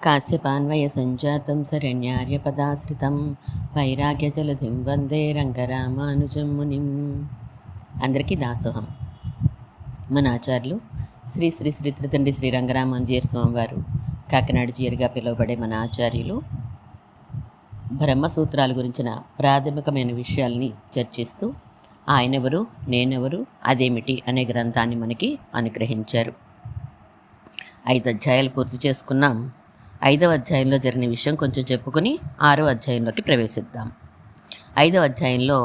కాశ్యపాన్వయ సంజాతం శరణ్యార్యపదాశ్రితం వైరాగ్యజలధిం వందే రంగరామానుజం మునిం. అందరికీ దాసోహం. మన ఆచార్యులు శ్రీ శ్రీ శ్రీ త్రితండ్రి శ్రీ రంగరామానుజీయ స్వామి వారు, కాకినాడ జీయర్గా పిలువబడే మన ఆచార్యులు బ్రహ్మసూత్రాల గురించిన ప్రాథమికమైన విషయాల్ని చర్చిస్తూ ఆయనెవరు, నేనెవరు, అదేమిటి అనే గ్రంథాన్ని మనకి అనుగ్రహించారు. 5 అధ్యాయాలు పూర్తి చేసుకున్నాం. 5వ అధ్యాయంలో జరిగిన విషయం కొంచెం చెప్పుకొని 6వ అధ్యాయంలోకి ప్రవేశిద్దాం. 5వ అధ్యాయంలో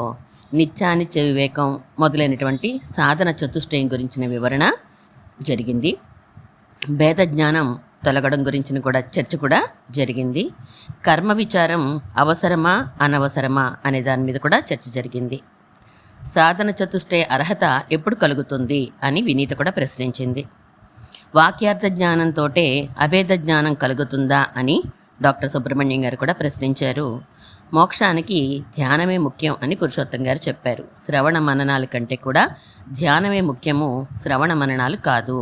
నిత్యానిత్య వివేకం మొదలైనటువంటి సాధన చతుష్టయం గురించిన వివరణ జరిగింది. భేద జ్ఞానం తొలగడం గురించిన చర్చ కూడా జరిగింది. కర్మ విచారం అవసరమా అనవసరమా అనే దాని మీద కూడా చర్చ జరిగింది. సాధన చతుష్టయ అర్హత ఎప్పుడు కలుగుతుంది అని వినీత కూడా ప్రశ్నించింది. వాక్యార్థ జ్ఞానంతో అభేద జ్ఞానం కలుగుతుందా అని డాక్టర్ సుబ్రహ్మణ్యం గారు కూడా ప్రశ్నించారు. మోక్షానికి ధ్యానమే ముఖ్యం అని పురుషోత్తం గారు చెప్పారు. శ్రవణ మననాల కంటే కూడా ధ్యానమే ముఖ్యము, శ్రవణ మననాలు కాదు.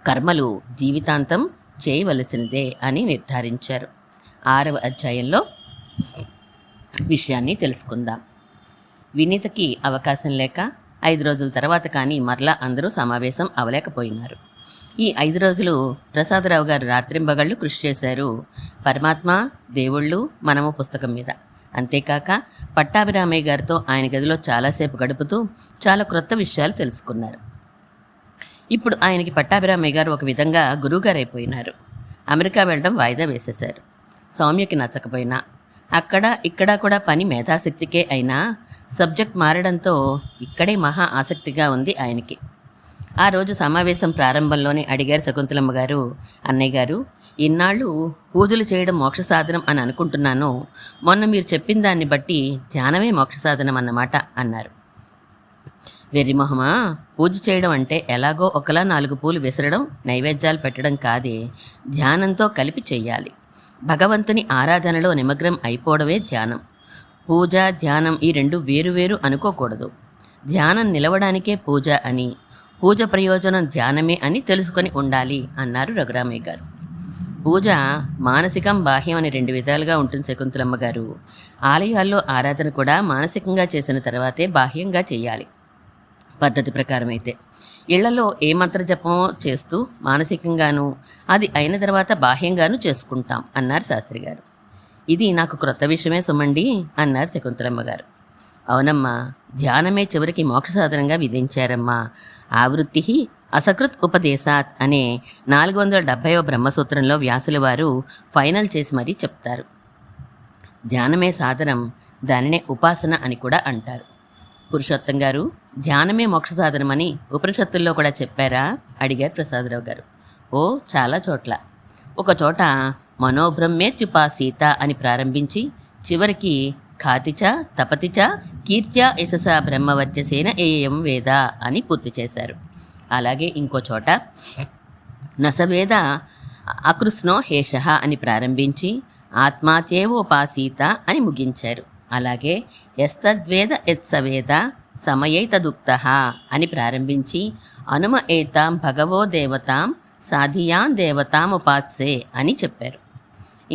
కర్మలు జీవితాంతం చేయవలసినదే అని నిర్ధారించారు. 6వ అధ్యాయంలో విషయాన్ని తెలుసుకుందాం. వినీతకి అవకాశం లేక 5 రోజుల తర్వాత కానీ మరలా అందరూ సమావేశం అవలేకపోయినారు. ఈ 5 రోజులు ప్రసాదరావు గారు రాత్రింబగళ్ళు కృషి చేశారు. పరమాత్మ, దేవుళ్ళు, మనము పుస్తకం మీద. అంతేకాక పట్టాభిరామయ్య గారితో ఆయన గదిలో చాలాసేపు గడుపుతూ చాలా క్రొత్త విషయాలు తెలుసుకున్నారు. ఇప్పుడు ఆయనకి పట్టాభిరామయ్య గారు ఒక విధంగా గురువుగారు అయిపోయినారు. అమెరికా వెళ్ళడం వాయిదా వేసేశారు. సౌమ్యకి నచ్చకపోయినా అక్కడ ఇక్కడ కూడా పని మేధాశక్తికే అయినా సబ్జెక్ట్ మారడంతో ఇక్కడే మహా ఆసక్తిగా ఉంది ఆయనకి. ఆ రోజు సమావేశం ప్రారంభంలోనే అడిగారు శకుంతలమ్మ గారు, అన్నయ్య గారు, ఇన్నాళ్ళు పూజలు చేయడం మోక్ష సాధనం అని అనుకుంటున్నాను. మొన్న మీరు చెప్పిన దాన్ని బట్టి ధ్యానమే మోక్ష సాధనం అన్నమాట అన్నారు. వెర్రిమొహమా, పూజ చేయడం అంటే ఎలాగో ఒకలా 4 పూలు విసరడం, నైవేద్యాలు పెట్టడం కాదే, ధ్యానంతో కలిపి చెయ్యాలి. భగవంతుని ఆరాధనలో నిమగ్నం అయిపోవడమే ధ్యానం. పూజ, ధ్యానం ఈ 2 వేరువేరు అనుకోకూడదు. ధ్యానం నిలవడానికే పూజ అని, పూజ ప్రయోజనం ధ్యానమే అని తెలుసుకొని ఉండాలి అన్నారు రఘురామయ్య గారు. పూజ మానసికం, బాహ్యం అని 2 విధాలుగా ఉంటుంది శకుంతలమ్మ గారు. ఆలయాల్లో ఆరాధన కూడా మానసికంగా చేసిన తర్వాతే బాహ్యంగా చేయాలి. పద్ధతి ప్రకారం అయితే ఇళ్లలో ఏ మంత్ర జపమో చేస్తూ మానసికంగాను, అది అయిన తర్వాత బాహ్యంగాను చేసుకుంటాం అన్నారు శాస్త్రి గారు. ఇది నాకు క్రొత్త విషయమే సుమండి అన్నారు శకుంతలమ్మ గారు. అవునమ్మా, ధ్యానమే చివరికి మోక్ష సాధనంగా విధించారమ్మా. ఆవృత్తి అసకృత్ ఉపదేశాత్ అనే 470వ బ్రహ్మసూత్రంలో వ్యాసుల వారు ఫైనల్ చేసి మరీ చెప్తారు. ధ్యానమే సాధనం, దానినే ఉపాసన అని కూడా అంటారు. పురుషోత్తం గారు, ధ్యానమే మోక్ష సాధనమని ఉపనిషత్తుల్లో కూడా చెప్పారా అడిగారు ప్రసాదరావు గారు. ఓ, చాలా చోట్ల. ఒక చోట మనోబ్రహ్మేత్యుపాసీత అని ప్రారంభించి చివరికి ఖాతిచ తపతిచ కీర్త్యా యశస బ్రహ్మవర్చసేన ఏయం వేద అని పూర్తి చేశారు. అలాగే ఇంకో చోట నసవేద అకృష్ణో హేషః అని ప్రారంభించి ఆత్మాత్యేవోపాసీత అని ముగించారు. అలాగే ఎస్తద్వేద ఎత్సవేద సమయైతదుక్తః అని ప్రారంభించి అనుమ ఏతాం భగవో దేవతాం సాధియాన్ దేవతాం ఉపాత్సే అని చెప్పారు.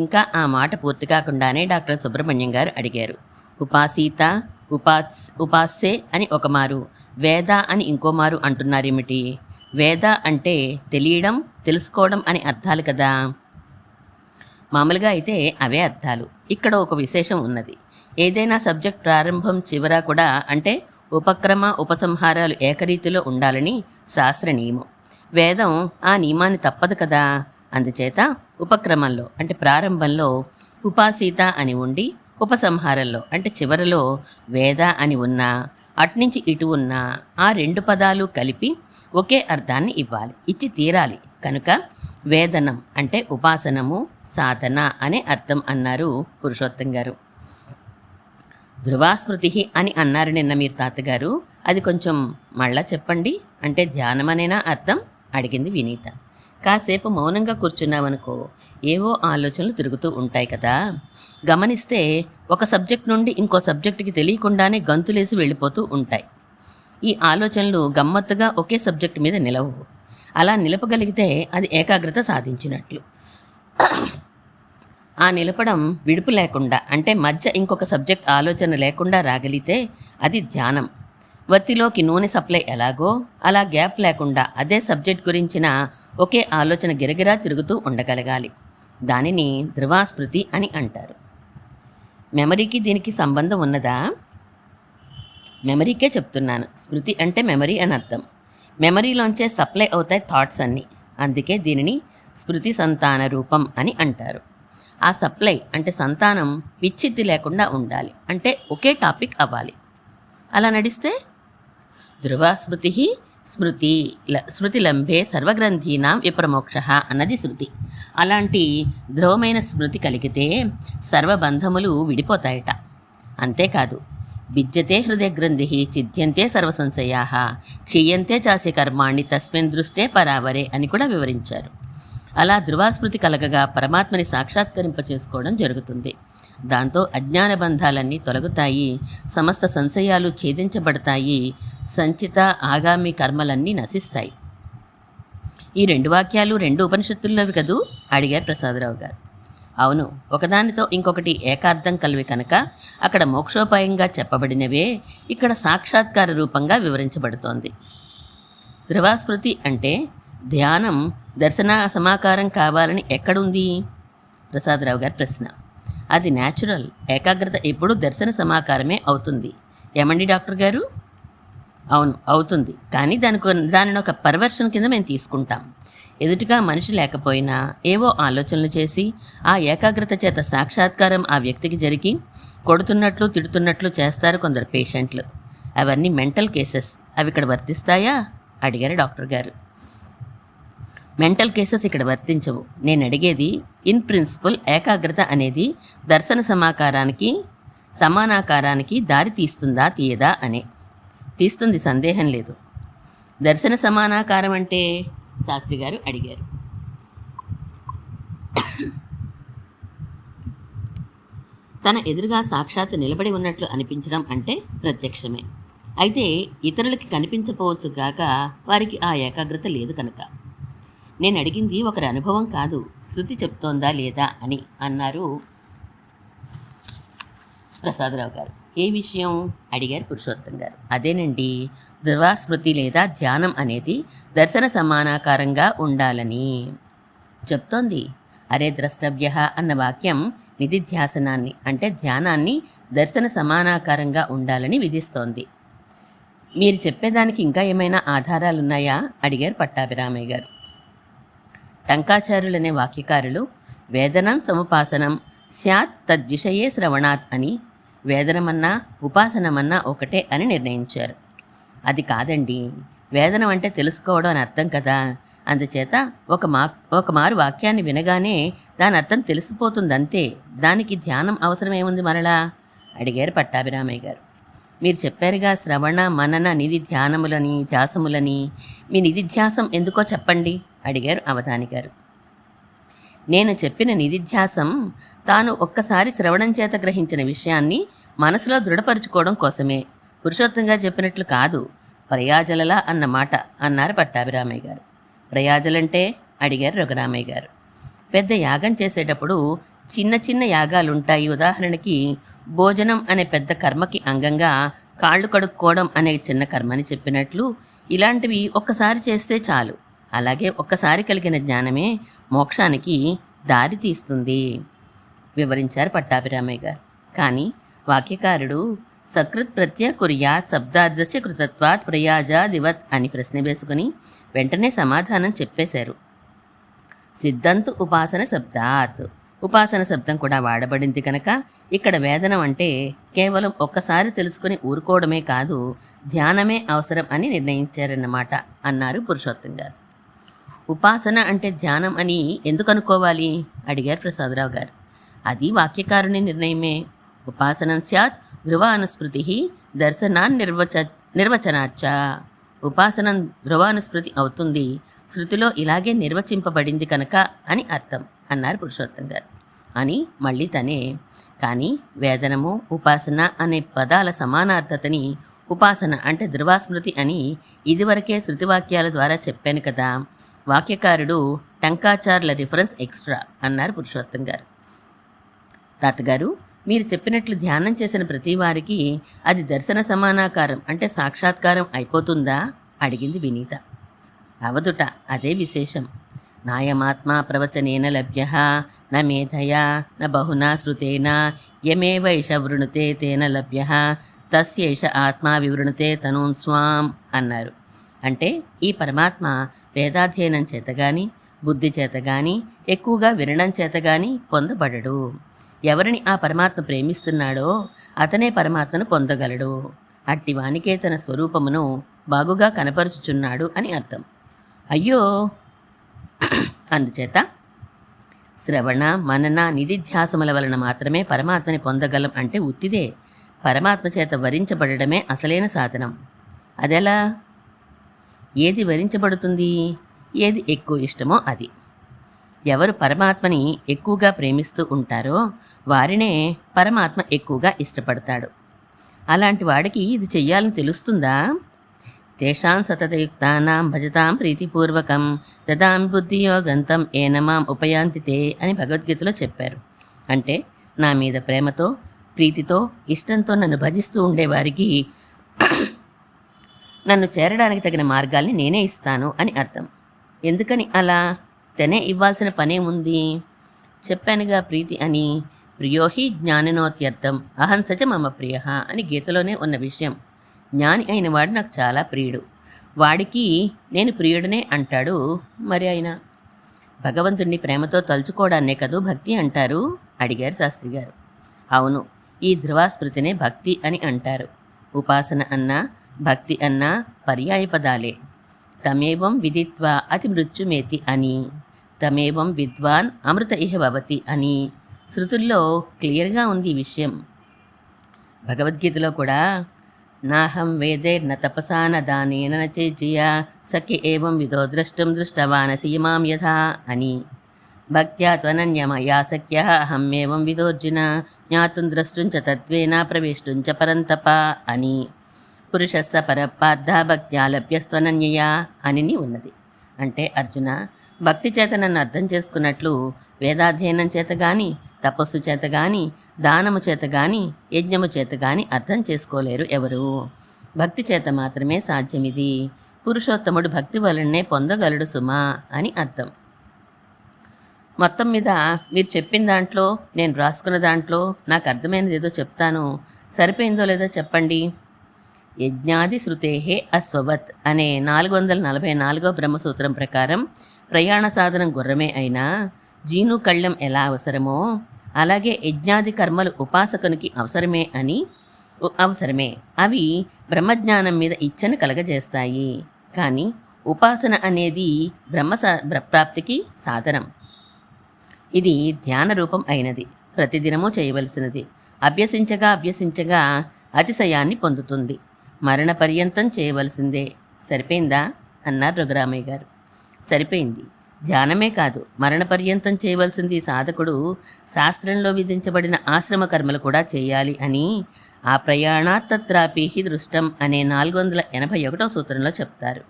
ఇంకా ఆ మాట పూర్తి కాకుండానే డాక్టర్ సుబ్రహ్మణ్యం గారు అడిగారు, ఉపాసీత ఉపాస్సే అని ఒకమారు, వేద అని ఇంకోమారు అంటున్నారేమిటి? వేద అంటే తెలియడం, తెలుసుకోవడం అని అర్థాలు కదా. మామూలుగా అయితే అవే అర్థాలు. ఇక్కడ ఒక విశేషం ఉన్నది. ఏదైనా సబ్జెక్ట్ ప్రారంభం చివర కూడా అంటే ఉపక్రమ ఉపసంహారాలు ఏకరీతిలో ఉండాలని శాస్త్ర నియమం. వేదం ఆ నియమాన్ని తప్పదు కదా. అందుచేత ఉపక్రమంలో అంటే ప్రారంభంలో ఉపాసీత అని ఉండి, ఉపసంహారంలో అంటే చివరలో వేద అని ఉన్నా, అట్నుంచి ఇటు ఉన్నా ఆ 2 పదాలు కలిపి ఒకే అర్థాన్ని ఇవ్వాలి, ఇచ్చి తీరాలి. కనుక వేదనం అంటే ఉపాసనము, సాధన అనే అర్థం అన్నారు పురుషోత్తం గారు. ధ్రువాస్మృతి అని అన్నారు నిన్న మీరు తాతగారు, అది కొంచెం మళ్ళా చెప్పండి. అంటే ధ్యానమనేనా అర్థం అడిగింది వినీత. కాసేపు మౌనంగా కూర్చున్నావనుకో, ఏవో ఆలోచనలు తిరుగుతూ ఉంటాయి కదా. గమనిస్తే ఒక సబ్జెక్ట్ నుండి ఇంకో సబ్జెక్టుకి తెలియకుండానే గంతులేసి వెళ్ళిపోతూ ఉంటాయి. ఈ ఆలోచనలు గమ్మత్తుగా ఒకే సబ్జెక్టు మీద నిలవవు. అలా నిలపగలిగితే అది ఏకాగ్రత సాధించినట్లు. ఆ నిలపడం విడుపు లేకుండా, అంటే మధ్య ఇంకొక సబ్జెక్ట్ ఆలోచన లేకుండా రాగలిగితే అది ధ్యానం. వత్తిలోకి నూనె సప్లై ఎలాగో అలా గ్యాప్ లేకుండా అదే సబ్జెక్ట్ గురించిన ఒకే ఆలోచన గిరగిరా తిరుగుతూ ఉండగలగాలి. దానిని ధ్రువాస్మృతి అని అంటారు. మెమరీకి దీనికి సంబంధం ఉన్నదా? మెమరీకే చెప్తున్నాను. స్మృతి అంటే మెమరీ అని అర్థం. మెమరీలోంచే సప్లై అవుతాయి థాట్స్ అన్నీ. అందుకే దీనిని స్మృతి సంతాన రూపం అని అంటారు. ఆ సప్లై అంటే సంతానం విచ్ఛిత్తి లేకుండా ఉండాలి, అంటే ఒకే టాపిక్ అవ్వాలి. అలా నడిస్తే ధ్రువస్మృతి స్మృతిలంబే సర్వగ్రంథీనాం విప్రమోక్ష అన్నది శృతి. అలాంటి ధ్రువమైన స్మృతి కలిగితే సర్వబంధములు విడిపోతాయట. అంతేకాదు, విద్యతే హృదయగ్రంథి ఛిద్యంతే సర్వసంశయా క్షీయంతే చాసి కర్మాణి తస్మిన్ దృష్టే పరావరే అని కూడా వివరించారు. అలా ధ్రువాస్మృతి కలగగా పరమాత్మని సాక్షాత్కరింప చేసుకోవడం జరుగుతుంది. దాంతో అజ్ఞాన బంధాలన్నీ తొలగుతాయి, సమస్త సంశయాలు ఛేదించబడతాయి, సంచిత ఆగామి కర్మలన్నీ నశిస్తాయి. ఈ 2 వాక్యాలు 2 ఉపనిషత్తుల్లోవి కదూ అడిగారు ప్రసాదరావు గారు. అవును, ఒకదానితో ఇంకొకటి ఏకార్థం కలివి కనుక అక్కడ మోక్షోపాయంగా చెప్పబడినవే ఇక్కడ సాక్షాత్కార రూపంగా వివరించబడుతోంది. ధ్రువాస్మృతి అంటే ధ్యానం దర్శన సమాకారం కావాలని ఎక్కడుంది? ప్రసాదరావు గారి ప్రశ్న. అది న్యాచురల్. ఏకాగ్రత ఎప్పుడూ దర్శన సమాకారమే అవుతుంది. ఏమండి డాక్టర్ గారు? అవును, అవుతుంది. కానీ దానిని ఒక పర్వర్షన్ కింద మేము తీసుకుంటాం. ఎదుటిగా మనిషి లేకపోయినా ఏవో ఆలోచనలు చేసి ఆ ఏకాగ్రత చేత సాక్షాత్కారం ఆ వ్యక్తికి జరిగి కొడుతున్నట్లు తిడుతున్నట్లు చేస్తారు కొందరు పేషెంట్లు. అవన్నీ మెంటల్ కేసెస్. అవి ఇక్కడ వర్తిస్తాయా అడిగారు డాక్టర్ గారు. మెంటల్ కేసెస్ ఇక్కడ వర్తించవు. నేను అడిగేది ఇన్ ప్రిన్సిపల్ ఏకాగ్రత అనేది దర్శన సమానాకారానికి దారి తీస్తుందా తీయదా అనే. తీస్తుంది, సందేహం లేదు. దర్శన సమానాకారం అంటే శాస్త్రి గారు అడిగారు. తన ఎదురుగా సాక్షాత్ నిలబడి ఉన్నట్లు అనిపించడం అంటే ప్రత్యక్షమే. అయితే ఇతరులకి కనిపించపోవచ్చు గాక వారికి ఆ ఏకాగ్రత లేదు కనుక. నేను అడిగింది ఒకరి అనుభవం కాదు, శృతి చెప్తోందా లేదా అని అన్నారు ప్రసాదరావు గారు. ఏ విషయం అడిగారు పురుషోత్తం గారు. అదేనండి, ధ్రువాస్మృతి లేదా ధ్యానం అనేది దర్శన సమానాకారంగా ఉండాలని చెప్తోంది. అరే ద్రష్టవ్య అన్న వాక్యం నిధిధ్యాసనాన్ని అంటే ధ్యానాన్ని దర్శన సమానాకారంగా ఉండాలని విధిస్తోంది. మీరు చెప్పేదానికి ఇంకా ఏమైనా ఆధారాలున్నాయా అడిగారు పట్టాభిరామయ్య గారు. టంకాచార్యులనే వాక్యకారులు వేదనం సముపాసనం స్యాత్ తద్విషయే శ్రవణాత్ అని, వేదనమన్నా ఉపాసనమన్నా ఒకటే అని నిర్ణయించారు. అది కాదండి, వేదనం అంటే తెలుసుకోవడం అని అర్థం కదా. అందుచేత ఒక మారు వాక్యాన్ని వినగానే దాని అర్థం తెలిసిపోతుందంతే. దానికి ధ్యానం అవసరమేముంది మరలా అడిగారు పట్టాభిరామయ్య గారు. మీరు చెప్పారుగా శ్రవణ మనన నిధిధ్యానములని ధ్యాసములని. మీ నిధిధ్యాసం ఎందుకో చెప్పండి అడిగారు అవధాని గారు. నేను చెప్పిన నిధిధ్యాసం తాను ఒక్కసారి శ్రవణం చేత గ్రహించిన విషయాన్ని మనసులో దృఢపరుచుకోవడం కోసమే. పురుషోత్తంగా చెప్పినట్లు కాదు. ప్రయాజలలా అన్నమాట అన్నారు పట్టాభిరామయ్య గారు. ప్రయాజలంటే అడిగారు రఘురామయ్య గారు. పెద్ద యాగం చేసేటప్పుడు చిన్న చిన్న యాగాలుంటాయి. ఉదాహరణకి భోజనం అనే పెద్ద కర్మకి అంగంగా కాళ్ళు కడుక్కోవడం అనే చిన్న కర్మని చెప్పినట్లు ఇలాంటివి ఒక్కసారి చేస్తే చాలు. అలాగే ఒక్కసారి కలిగిన జ్ఞానమే మోక్షానికి దారి తీస్తుంది వివరించారు పట్టాభిరామయ్య గారు. కానీ వాక్యకారుడు సకృత్ ప్రత్యయ కుర్యాత్ శబ్దార్థస్య కృతత్వాత్ ప్రయాజాదివత్ అని ప్రశ్న వేసుకుని వెంటనే సమాధానం చెప్పేశారు. సిద్ధంతు ఉపాసన శబ్దాత్. ఉపాసన శబ్దం కూడా వాడబడింది కనుక ఇక్కడ వేదనం అంటే కేవలం ఒక్కసారి తెలుసుకుని ఊరుకోవడమే కాదు, ధ్యానమే అవసరం అని నిర్ణయించారన్నమాట అన్నారు పురుషోత్తం గారు. ఉపాసన అంటే ధ్యానం అని ఎందుకు అనుకోవాలి అడిగారు ప్రసాదరావు గారు. అది వాక్యకారుని నిర్ణయమే. ఉపాసనం స్యాత్ ధ్రువానుస్మృతి దర్శనాన్ నిర్వచనాచ్చ. ఉపాసనం ధ్రువానుస్మృతి అవుతుంది, శృతిలో ఇలాగే నిర్వచింపబడింది కనుక అని అర్థం అన్నారు పురుషోత్తం గారు. అని మళ్ళీ తనే, కానీ వేదనము ఉపాసన అనే పదాల సమానార్థతని ఉపాసన అంటే ధ్రువాస్మృతి అని ఇదివరకే శృతివాక్యాల ద్వారా చెప్పాను కదా. వాక్యకారుడు శంకాచార్యుల రిఫరెన్స్ ఎక్స్ట్రా అన్నారు పురుషోత్తం గారు. తాతగారు, మీరు చెప్పినట్లు ధ్యానం చేసిన ప్రతి వారికి అది దర్శన సమానాకారం అంటే సాక్షాత్కారం అయిపోతుందా అడిగింది వినీత. అవదుట, అదే విశేషం. నాయమాత్మా ప్రవచనేన లభ్య న మేధయా న బహునా శ్రుతేన యమేవైష వృణుతే తేన లభ్య తస్యేష ఆత్మా వివృణుతే తనూన్ స్వాం అన్నారు. అంటే ఈ పరమాత్మ వేదాధ్యయనం చేత గాని బుద్ధి చేత గాని ఎక్కువగా వినడం చేత గాని పొందబడడు. ఎవరిని ఆ పరమాత్మ ప్రేమిస్తున్నాడో అతనే పరమాత్మను పొందగలడు. అట్టివానికే తన స్వరూపమును బాగుగా కనపరుచుచున్నాడు అని అర్థం. అయ్యో, అందుచేత శ్రవణ మనన నిధిధ్యాసముల వలన మాత్రమే పరమాత్మని పొందగలం అంటే ఉత్తిదే. పరమాత్మ చేత వరించబడమే అసలైన సాధనం. అదెలా? ఏది వరించబడుతుంది, ఏది ఎక్కువ ఇష్టమో అది. ఎవరు పరమాత్మని ఎక్కువగా ప్రేమిస్తూ ఉంటారో వారినే పరమాత్మ ఎక్కువగా ఇష్టపడతాడు. అలాంటి వాడికి ఇది చెయ్యాలని తెలుస్తుందా? తేషాం సతతయుక్తానాం భజతాం ప్రీతిపూర్వకం దదామి బుద్ధియోగంతం ఏనమాం ఉపయాంతి తే అని భగవద్గీతలో చెప్పారు. అంటే నా మీద ప్రేమతో ప్రీతితో ఇష్టంతో నన్ను భజిస్తూ ఉండేవారికి నన్ను చేరడానికి తగిన మార్గాల్ని నేనే ఇస్తాను అని అర్థం. ఎందుకని అలా? తనే ఇవ్వాల్సిన పనేముంది? చెప్పానుగా ప్రీతి అని. ప్రియోహి జ్ఞానినోత్యర్థం అహంసచ మమ ప్రియ అని గీతలోనే ఉన్న విషయం. జ్ఞాని అయిన వాడు నాకు చాలా ప్రియుడు, వాడికి నేను ప్రియుడనే అంటాడు. మరి ఆయన భగవంతుడిని ప్రేమతో తలుచుకోవడాన్నే కదూ భక్తి అంటారు అడిగారు శాస్త్రి గారు. అవును, ఈ ధ్రువాస్మృతినే భక్తి అని అంటారు. ఉపాసన అన్నా భక్తి అన్నా పర్యాయ పదాలే. తమేవం విదిత్వా అతి మృత్యుమేతి అని, తమేవం విద్వాన్ అమృత ఇహ భవతి అని శృతుల్లో క్లియర్గా ఉంది ఈ విషయం. భగవద్గీతలో కూడా నాహం వేదైర్న తపసా న దానేన న చేజ్యా సఖ్య ఏవం విదో ద్రష్టం దృష్టవానసి ఇమాం యథా అని, భక్త్యా త్వనన్యమయా సఖ్యః అహమేవం విదోర్జున జ్ఞాతుం ద్రష్టుం చ తత్వేన ప్రవేష్టుం చ పరంతప అని, పురుషస్స పరపార్థ భక్త్యా లభ్యస్త్వనన్యయా అని ఉన్నది. అంటే అర్జున, భక్తి చేత నన్ను అర్థం చేసుకున్నట్లు వేదాధ్యయనం చేత గాని తపస్సు చేత గాని దానము చేత గాని యజ్ఞము చేత గాని అర్థం చేసుకోలేరు ఎవరు. భక్తి చేత మాత్రమే సాధ్యమిది. పురుషోత్తముడు భక్తి వలనే పొందగలడు సుమా అని అర్థం. మొత్తం మీద మీరు చెప్పిన దాంట్లో నేను రాసుకున్న దాంట్లో నాకు అర్థమైనది ఏదో చెప్తాను, సరిపోయిందో లేదో చెప్పండి. యజ్ఞాది శృతేహే అస్వవత్ అనే 444వ బ్రహ్మసూత్రం ప్రకారం ప్రయాణ సాధనం గుర్రమే అయినా జీను కళ్ళెం ఎలా అవసరమో అలాగే యజ్ఞాది కర్మలు ఉపాసకునికి అవసరమే. అవి బ్రహ్మజ్ఞానం మీద ఇచ్చను కలగజేస్తాయి. కానీ ఉపాసన అనేది బ్రహ్మప్రాప్తికి సాధనం. ఇది ధ్యాన రూపం అయినది, ప్రతిదినము చేయవలసినది. అభ్యసించగా అతిశయాన్ని పొందుతుంది. మరణ పర్యంతం చేయవలసిందే. సరిపోయిందా అన్నారు రఘురామయ్య గారు. సరిపోయింది. ధ్యానమే కాదు, మరణ పర్యంతం చేయవలసింది సాధకుడు శాస్త్రంలో విధించబడిన ఆశ్రమ కర్మలు కూడా చేయాలి అని ఆ ప్రయాణాత్ తత్రాపి హి దృష్టం అనే 481వ సూత్రంలో చెప్తారు.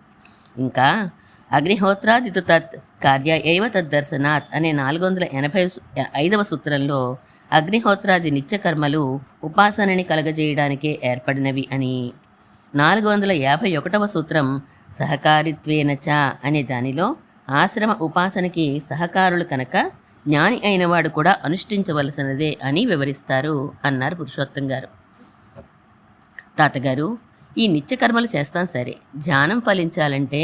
ఇంకా అగ్నిహోత్రాదితు తత్ కార్య ఏవ తద్దర్శనాత్ అనే 485వ సూత్రంలో అగ్నిహోత్రాది నిత్యకర్మలు ఉపాసనని కలగజేయడానికే ఏర్పడినవి అని, 451వ సూత్రం సహకారిత్వేన చ అనే దానిలో ఆశ్రమ ఉపాసనకి సహకారులు కనుక జ్ఞాని అయినవాడు కూడా అనుష్ఠించవలసినదే అని వివరిస్తారు అన్నారు పురుషోత్తం గారు. తాతగారు, ఈ నిత్యకర్మలు చేస్తాం సరే, ధ్యానం ఫలించాలంటే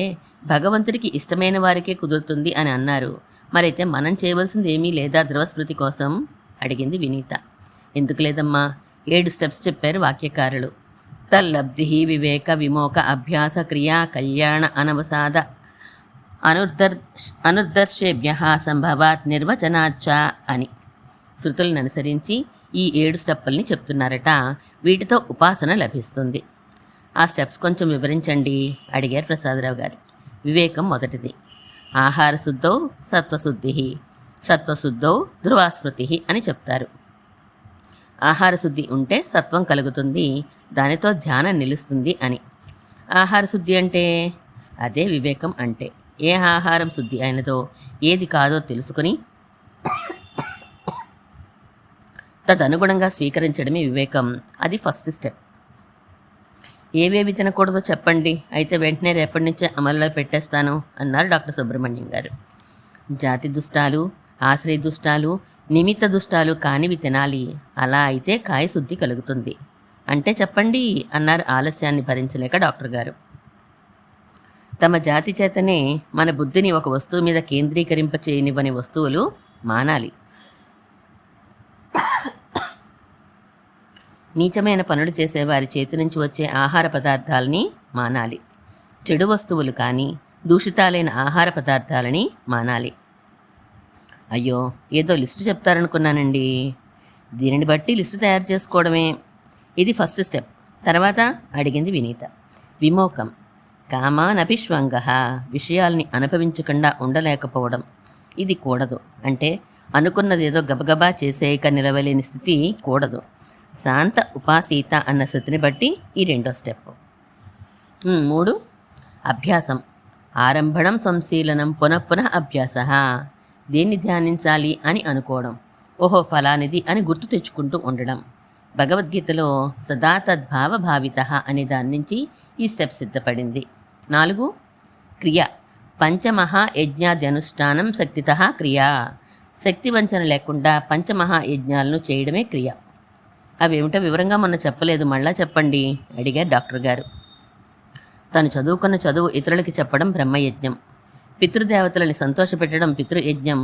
భగవంతుడికి ఇష్టమైన వారికే కుదురుతుంది అని అన్నారు. మరైతే మనం చేయవలసింది ఏమీ లేదా ధ్రువస్మృతి కోసం అడిగింది వినీత. ఎందుకు లేదమ్మా, 7 స్టెప్స్ చెప్పారు వాక్యకారులు. తల్లబ్ధి వివేక విమోక అభ్యాస క్రియా కళ్యాణ అనవసాద అనుర్దర్శేభ్య సంభవాత్ నిర్వచనాచ్చ అని శృతులను అనుసరించి ఈ 7 స్టెప్పుల్ని చెప్తున్నారట. వీటితో ఉపాసన లభిస్తుంది. ఆ స్టెప్స్ కొంచెం వివరించండి అడిగారు ప్రసాదరావు గారు. వివేకం మొదటిది. ఆహార శుద్ధౌ సత్వశుద్ధి, సత్వశుద్ధౌ ధ్రువాస్మృతి అని చెప్తారు. ఆహార శుద్ధి ఉంటే సత్వం కలుగుతుంది, దానితో ధ్యానం నిలుస్తుంది అని. ఆహార శుద్ధి అంటే అదే వివేకం అంటే. ఏ ఆహారం శుద్ధి అయినదో, ఏది కాదో తెలుసుకుని తదనుగుణంగా స్వీకరించడమే వివేకం. అది ఫస్ట్ స్టెప్. ఏవేవి తినకూడదో చెప్పండి, అయితే వెంటనే రేపటి నుంచే అమలులో పెట్టేస్తాను అన్నారు డాక్టర్ సుబ్రహ్మణ్యం గారు. జాతి దుష్టాలు, ఆశ్రయ దుష్టాలు, నిమిత్త దుష్టాలు కానివి తినాలి. అలా అయితే కాయశుద్ధి కలుగుతుంది. అంటే చెప్పండి అన్నారు ఆలస్యాన్ని భరించలేక డాక్టర్ గారు. తమ జాతి చేతనే మన బుద్ధిని ఒక వస్తువు మీద కేంద్రీకరింప చేయనివ్వని వస్తువులు మానాలి. నీచమైన పనులు చేసేవారి చేతి నుంచి వచ్చే ఆహార పదార్థాలని మానాలి. చెడు వస్తువులు కానీ దూషితాలైన ఆహార పదార్థాలని మానాలి. అయ్యో, ఏదో లిస్టు చెప్తారనుకున్నానండి. దీనిని బట్టి లిస్టు తయారు చేసుకోవడమే. ఇది ఫస్ట్ స్టెప్. తర్వాత అడిగింది వినీత. విమోకం. కామానభిష్వంగ. విషయాల్ని అనుభవించకుండా ఉండలేకపోవడం. ఇది కూడదు. అంటే అనుకున్నదేదో గబగబా చేసేయక నిలవలేని స్థితి కూడదు. శాంత ఉపాసీత అన్న స్థితిని బట్టి ఈ రెండో స్టెప్. 3. అభ్యాసం. ఆరంభణం సంశీలనం పునఃపునః అభ్యాస. దేన్ని ధ్యానించాలి అని అనుకోవడం, ఓహో ఫలానిది అని గుర్తు తెచ్చుకుంటూ ఉండడం. భగవద్గీతలో సదా తద్భావభావిత అనే దాని నుంచి ఈ స్టెప్ సిద్ధపడింది. 4. క్రియ. పంచమహాయజ్ఞాద్యనుష్ఠానం శక్తిత క్రియ. శక్తి వంచన లేకుండా పంచమహాయజ్ఞాలను చేయడమే క్రియ. అవేమిటో వివరంగా మొన్న చెప్పలేదు, మళ్ళా చెప్పండి అడిగారు డాక్టర్ గారు. తను చదువుకున్న చదువు ఇతరులకి చెప్పడం బ్రహ్మయజ్ఞం. పితృదేవతలని సంతోషపెట్టడం పితృయజ్ఞం.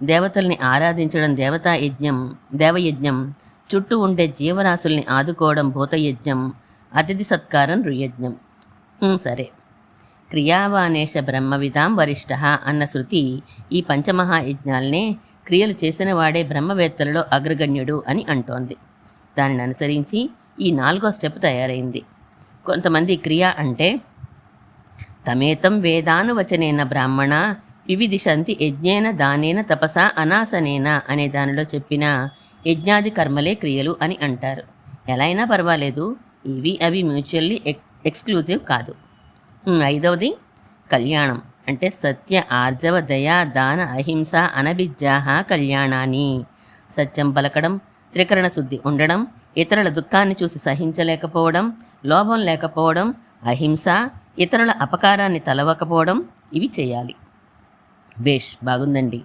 దేవతల్ని ఆరాధించడం దేవయజ్ఞం. చుట్టూ ఉండే జీవరాశుల్ని ఆదుకోవడం భూతయజ్ఞం. అతిథి సత్కారం రుయజ్ఞం. సరే. క్రియావానేష బ్రహ్మవిదాం వరిష్ఠ అన్న శృతి ఈ పంచమహాయజ్ఞాలనే క్రియలు చేసిన వాడే బ్రహ్మవేత్తలలో అగ్రగణ్యుడు అని అంటోంది. దానిని అనుసరించి ఈ 4వ స్టెప్ తయారైంది. కొంతమంది క్రియ అంటే తమేతం వేదానువచనేన బ్రాహ్మణ వివిదిశంతి యజ్ఞేన దానేన తపసా అనాసనేన అనే దానిలో చెప్పిన యజ్ఞాది కర్మలే క్రియలు అని అంటారు. ఎలా అయినా పర్వాలేదు, అవి మ్యూచువల్లీ ఎక్స్క్లూజివ్ కాదు. 5వది కళ్యాణం. అంటే సత్య ఆర్జవ దయా దాన అహింస అనభిజ్జాహ కళ్యాణాన్ని. సత్యం పలకడం, త్రికరణ శుద్ధి ఉండడం, ఇతరుల దుఃఖాన్ని చూసి సహించలేకపోవడం, లోభం లేకపోవడం, అహింస, ఇతరుల అపకారాన్ని తలవకపోవడం, ఇవి చేయాలి. బేష్, బాగుందండి.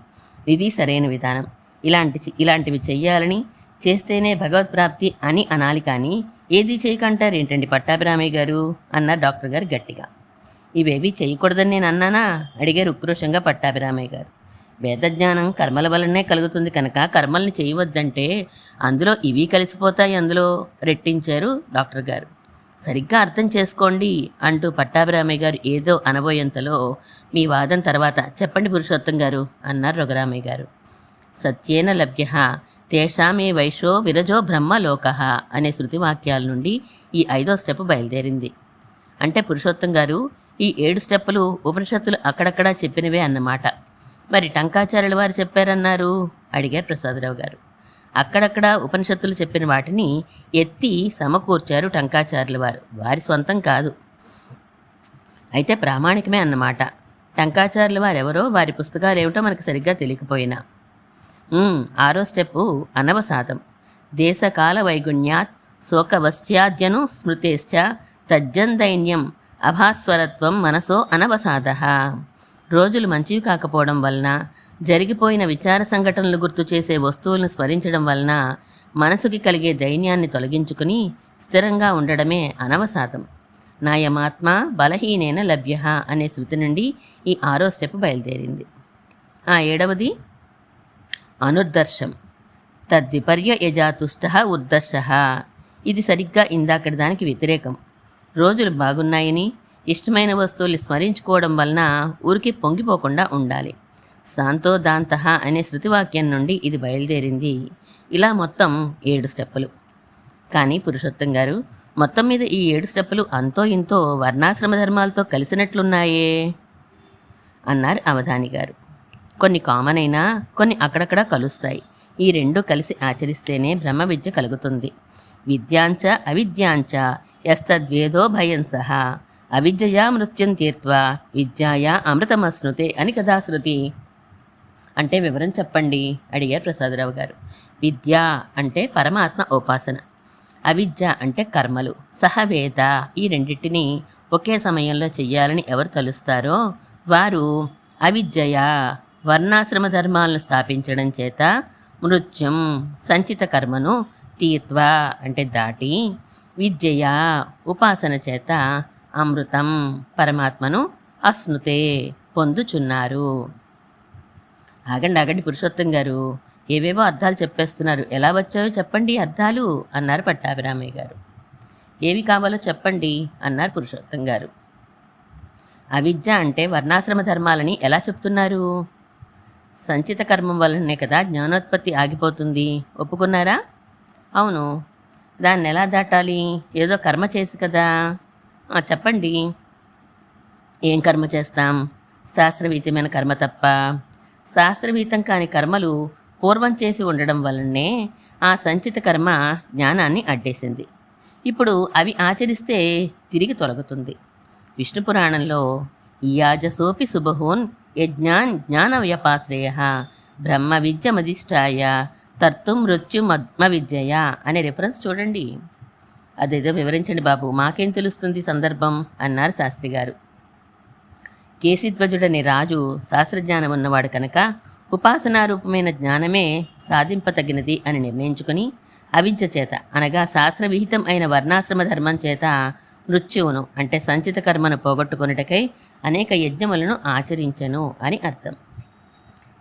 ఇది సరైన విధానం. ఇలాంటివి చెయ్యాలని, చేస్తేనే భగవత్ప్రాప్తి అని అనాలి. కానీ ఏది చేయకంటారేంటండి పట్టాభిరామయ్య గారు అన్నారు డాక్టర్ గారు గట్టిగా. ఇవేవి చేయకూడదని నేను అన్నానా అడిగారు ఉక్రోషంగా పట్టాభిరామయ్య గారు. వేదజ్ఞానం కర్మల వలనే కలుగుతుంది కనుక కర్మల్ని చేయవద్దంటే అందులో ఇవి కలిసిపోతాయి అందులో రెట్టించారు డాక్టర్ గారు. సరిగ్గా అర్థం చేసుకోండి అంటూ పట్టాభిరామయ్య గారు ఏదో అనబోయేంతలో మీ వాదం తర్వాత చెప్పండి పురుషోత్తం గారు అన్నారు రఘురామయ్య గారు. సత్యేన లభ్య తేషామే వైశో విరజో బ్రహ్మలోక అనే శృతివాక్యాల నుండి ఈ 5వ స్టెప్ బయలుదేరింది. అంటే పురుషోత్తం గారు ఈ 7 స్టెప్పులు ఉపనిషత్తులు అక్కడక్కడా చెప్పినవే అన్నమాట. మరి టంకాచార్యుల వారు చెప్పారన్నారు అడిగారు ప్రసాదరావు గారు. అక్కడక్కడ ఉపనిషత్తులు చెప్పిన వాటిని ఎత్తి సమకూర్చారు టంకాచార్యుల వారు, వారి సొంతం కాదు. అయితే ప్రామాణికమే అన్నమాట. టంకాచార్యుల వారు ఎవరో, వారి పుస్తకాలు ఏమిటో మనకు సరిగ్గా తెలియకపోయినా. 6వ స్టెప్పు అనవసాదం. దేశకాల వైగుణ్యాత్ శోకవశ్చాద్యను స్మృతేశ్చ తజ్జందైన్యం అభాస్వరత్వం మనసో అనవసాద. రోజులు మంచివి కాకపోవడం వలన, జరిగిపోయిన విచార సంఘటనలు గుర్తు చేసే వస్తువులను స్మరించడం వలన మనసుకి కలిగే దైన్యాన్ని తొలగించుకుని స్థిరంగా ఉండడమే అనవసాదం. నాయమాత్మ బలహీనేన లభ్య అనే శృతి నుండి ఈ 6వ స్టెప్ బయలుదేరింది. 7వది అనుర్దర్శం. తద్విపర్య యజాతుష్ట ఉర్దర్శ. ఇది సరిగ్గా ఇందాకటి దానికి వ్యతిరేకం. రోజులు బాగున్నాయని ఇష్టమైన వస్తువుల్ని స్మరించుకోవడం వలన ఊరికి పొంగిపోకుండా ఉండాలి. శాంతో దాంత అనే శృతివాక్యం నుండి ఇది బయలుదేరింది. ఇలా మొత్తం 7 స్టెప్పులు. కానీ పురుషోత్తం గారు, మొత్తం మీద ఈ 7 స్టెప్పులు అంతో ఇంతో వర్ణాశ్రమ ధర్మాలతో కలిసినట్లున్నాయే అన్నారు అవధాని గారు. కొన్ని కామన్ అయినా కొన్ని అక్కడక్కడ కలుస్తాయి. ఈ 2 కలిసి ఆచరిస్తేనే బ్రహ్మ విద్య కలుగుతుంది. విద్యాంచ అవిద్యాంచ యస్తద్వేదో భయం సహా అవిద్యయా మృత్యుం తీర్త్వా విద్యాయా అమృతమశ్నుతే అని కదా శృతి. అంటే వివరం చెప్పండి అడిగారు ప్రసాదరావు గారు. విద్య అంటే పరమాత్మ ఉపాసన, అవిద్య అంటే కర్మలు. సహవేద ఈ రెండింటినీ ఒకే సమయంలో చెయ్యాలని ఎవరు తలుస్తారో వారు అవిద్యయ వర్ణాశ్రమ ధర్మాలను స్థాపించడం చేత మృత్యుం సంచిత కర్మను తీర్త్వ అంటే దాటి విద్యయ ఉపాసన చేత అమృతం పరమాత్మను అశ్నుతే పొందుచున్నారు. ఆగండి పురుషోత్తం గారు, ఏవేవో అర్థాలు చెప్పేస్తున్నారు, ఎలా వచ్చాయో చెప్పండి అర్థాలు అన్నారు పట్టాభిరామయ్య గారు. ఏవి కావాలో చెప్పండి అన్నారు పురుషోత్తం గారు. అవిద్య అంటే వర్ణాశ్రమ ధర్మాలని ఎలా చెప్తున్నారు? సంచిత కర్మం వలనే కదా జ్ఞానోత్పత్తి ఆగిపోతుంది, ఒప్పుకున్నారా? అవును. దాన్ని ఎలా దాటాలి? ఏదో కర్మ చేసి కదా. చెప్పండి, ఏం కర్మ చేస్తాం? శాస్త్రవీతమైన కర్మ తప్ప. శాస్త్రవీతం కాని కర్మలు పూర్వం చేసి ఉండడం వలనే ఆ సంచిత కర్మ జ్ఞానాన్ని అడ్డేసింది. ఇప్పుడు అవి ఆచరిస్తే తిరిగి తొలగుతుంది. విష్ణు పురాణంలో యాజసోపి సుబహూన్ యజ్ఞాన్ జ్ఞానవ్యపాశ్రయ బ్రహ్మ విద్యమధిష్టాయ తర్తుం మృత్యుమద్మ విద్యయ అనే రెఫరెన్స్ చూడండి. అదేదో వివరించండి బాబు, మాకేం తెలుస్తుంది సందర్భం అన్నారు శాస్త్రి గారు. కేశిధ్వజుడనే రాజు శాస్త్రజ్ఞానం ఉన్నవాడు కనుక ఉపాసనారూపమైన జ్ఞానమే సాధింపతగినది అని నిర్ణయించుకుని అవిద్య చేత అనగా శాస్త్రవిహితం అయిన వర్ణాశ్రమ ధర్మం చేత మృత్యువును అంటే సంచిత కర్మను పోగొట్టుకొనుటకై అనేక యజ్ఞములను ఆచరించెను అని అర్థం.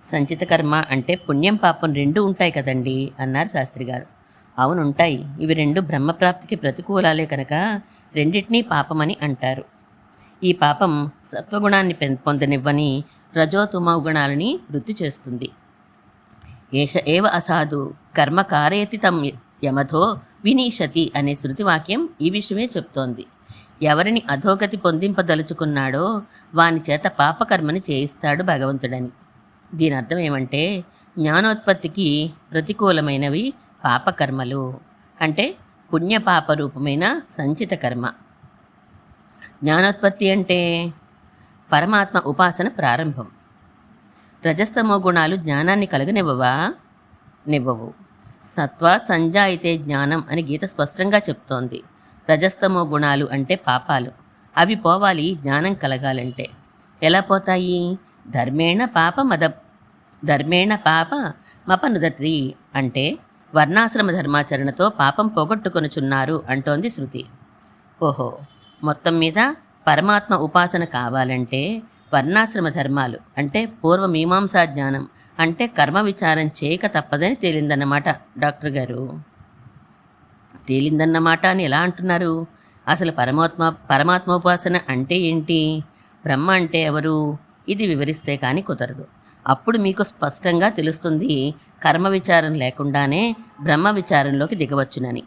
సంచిత కర్మ అంటే పుణ్యం పాపం రెండూ ఉంటాయి కదండి అన్నారు శాస్త్రి గారు. అవును ఉంటాయి, ఇవి రెండు బ్రహ్మప్రాప్తికి ప్రతికూలాలే కనుక రెండింటినీ పాపమని అంటారు. ఈ పాపం సత్వగుణాన్ని పొందనివ్వని రజోతుమ గుణాలని వృద్ధి చేస్తుంది. ఏష ఏవ అసాధు కర్మ కారయతి తం యమధో వినీషతి అనే శృతివాక్యం ఈ విషయమే చెప్తోంది. ఎవరిని అధోగతి పొందింపదలుచుకున్నాడో వాని చేత పాపకర్మని చేయిస్తాడు భగవంతుడని. దీని అర్థం ఏమంటే జ్ఞానోత్పత్తికి ప్రతికూలమైనవి పాపకర్మలు, అంటే పుణ్యపాప రూపమైన సంచిత కర్మ. జ్ఞానోత్పత్తి అంటే పరమాత్మ ఉపాసన ప్రారంభం. రజస్తమో గుణాలు జ్ఞానాన్ని కలగనివ్వవా? నివ్వవు. సత్వ సంజాయితే జ్ఞానం అని గీత స్పష్టంగా చెప్తోంది. రజస్తమో గుణాలు అంటే పాపాలు, అవి పోవాలి జ్ఞానం కలగాలంటే. ఎలా పోతాయి? ధర్మేణ పాప మపనుదతి అంటే వర్ణాశ్రమ ధర్మాచరణతో పాపం పోగొట్టుకొనుచున్నారు అంటోంది శృతి. ఓహో, మొత్తం మీద పరమాత్మ ఉపాసన కావాలంటే వర్ణాశ్రమ ధర్మాలు అంటే పూర్వమీమాంసా జ్ఞానం అంటే కర్మ విచారం చేయక తప్పదని తేలిందన్నమాట డాక్టర్ గారు. తేలిందన్నమాట అని ఎలా అంటున్నారు? అసలు పరమాత్మోపాసన అంటే ఏంటి? బ్రహ్మ అంటే ఎవరు? ఇది వివరిస్తే కానీ కుదరదు. అప్పుడు మీకు స్పష్టంగా తెలుస్తుంది కర్మ విచారం లేకుండానే బ్రహ్మ విచారంలోకి దిగవచ్చునని.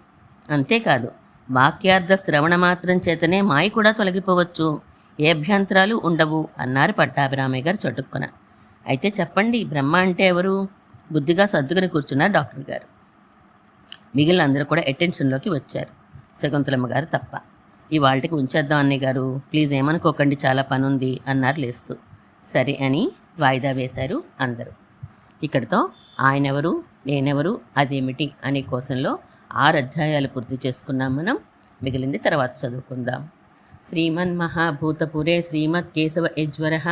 అంతేకాదు, వాక్యార్థ శ్రవణ మాత్రం చేతనే మాయ కూడా తొలగిపోవచ్చు, ఏ అభ్యంతరాలు ఉండవు అన్నారు పట్టాభిరామయ్య గారు చటుక్కున. అయితే చెప్పండి, బ్రహ్మ అంటే ఎవరు? బుద్ధిగా సర్దుకుని కూర్చున్నారు డాక్టర్ గారు. మిగిలిన అందరూ కూడా అటెన్షన్లోకి వచ్చారు, శకుంతలమ్మ గారు తప్ప. ఇవాళకి ఉంచేద్దాం అన్నయ్య గారు, ప్లీజ్ ఏమనుకోకండి, చాలా పని ఉంది అన్నారు లేస్తూ. సరే అని వాయిదా వేశారు అందరూ. ఇక్కడితో ఆయనెవరు నేనెవరు అదేమిటి అనే కోసంలో 6 అధ్యాయాలు పూర్తి చేసుకున్నాం మనం. మిగిలింది తర్వాత చదువుకుందాం. శ్రీమన్మహాభూతపురే శ్రీమత్కేశవ యజ్వరః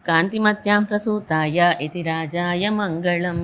కాంతిమత్యాం ప్రసూతాయ ఇతి రాజాయ మంగళం.